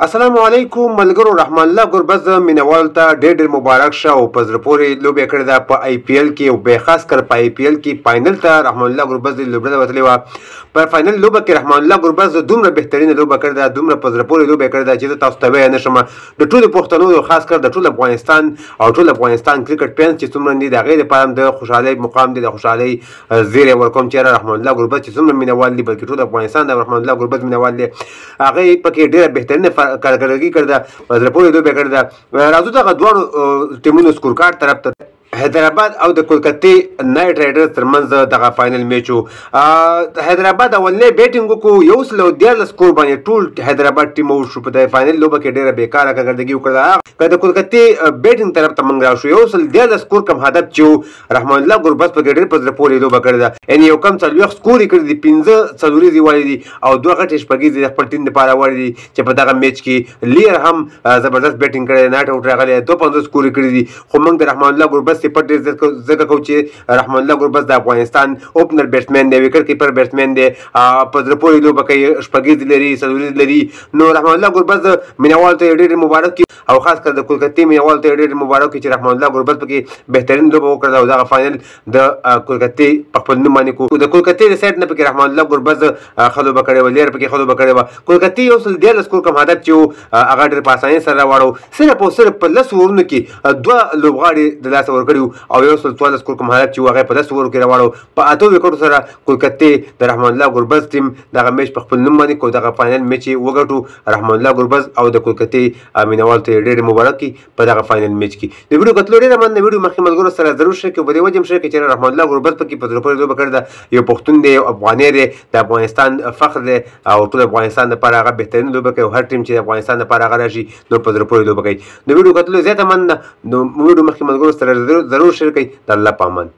السلام علیکم ملګرو. رحمان الله ګربز مینوال ته ډېر مبارک شه او په زړه پورې لوبې کړې ده په آی پی ایل کې او به خاص کر په آی پی ایل کې فاینل ته رحمان الله ګربز لوبډله وتلې وه. په فاینل لوبه کې رحمان الله ګربز دومره بهترینه لوبه کړې ده، دومره په زړه پورې لوبه کړې ده چې زه تاسو ته ویلی نه شم. د ټولو پښتنو خاص کر د ټول افغانستان او ټول افغانستان کرکټ فینس چې څومره دي د هغې لپاره هم د خوشحالۍ مقام دی، د خوشحالۍ زیری ورکوم چې رحمان الله ګربز چې څومره مینوال دي بلکې ټول افغانستان د رحمان الله ګربز مینوال دي، هغې پکې ډېره بهترینه کارکردګي کړې ده، په زړه پورې لوبې کړې ده. راځو دغه دواړو ټیمونو سکور کارډ طرف ته. حیدرآباد او د کولکتې نایټ رایډرز ترمنځ دغه فاینل میچ و. حیدرآباد اولنی بیټینګ وکړو، 114 سکور باندې ټول حیدرآباد ټیم وشو. په د فاینل لوبه کې ډېره بېکاره کارکردګي وکړله. که د کولکتې بیټینګ طرف ته موږ راشو، 114 سکور کم هدف چې و رحمان الله ګربز پکې ډېر په زړه پورې لوبه کړې ده. یعنې یو کم 40 سکور یې کړي دي، 15 څلوریزې والي دي او 2 غټې شپږیزې د خپل ټیم دپاره وړي دي چې په دغه میچ کې لیر هم زبردست بیټینګ کړی دی، ناټ آوټ راغلی، 52 سکور یې کړي دي. خو موږ د رحمان الله ګربز صفت ډېر ځکه کوو چې رحمان الله ګربز د افغانستان اوپنر بیټسمین دی، وکټ کیپر بیټسمین دی، په زړه پورې لوبه کوي، شپږیزې لري، څلوریزې لري. نو رحمان الله ګربز مینوال ته ډېر مبارک او خاص کر د کولکتې مینوال ته ډېر مبارک چې رحمان الله ګربز پکې بهترین لوبه وکړه او دغه فاینل د کولکتې په خپل نوم باندې کړو. د کولکتې د سایډ نه پکې رحمان الله ګربز ښه لوبه کړې وه، لیر پکې ښه لوبه کړې وه. کولکتې 114 سکور کم هدف چې و هغه ډېر په اسانۍ سره راواړو. صرف او صرف په 10 اورونو کې 2 لوبغاړي د لاسه ورکړي وو او 114 سکور کم هدف چې و هغه په 10 اورو کې راواړو. په 8 وکټو سره کولکتې د رحمان الله ګربز ټیم دغه میچ په خپل نوم باندې کړو، دغه فاینل میچ یې وګټو. رحمان الله ګربز او د کولکتې مینوال ته ډېر مبارک په دغه فاینل میچ کې. د ویډیو کتلو ډېره مننه. ویډیو مخکې ملګرو سره ضرور شریک کړئ، په دې وجه هم شریک کړئ چې رحمان الله ګربز پکې په زړه پورې لوبه کړې ده. یو پښتون دی، یو افغاني دی، د افغانستان فخر دی او ټول افغانستان لپاره هغه بهترین لوبه کوي. هر ټیم چې د افغانستان لپاره هغه راشي نو په زړه پورې لوبه کوي. د ویډیو کتلو زیاته مننه. نو ویډیو مخکې ملګرو سره ضرور شریک کړئ. د الله په امان.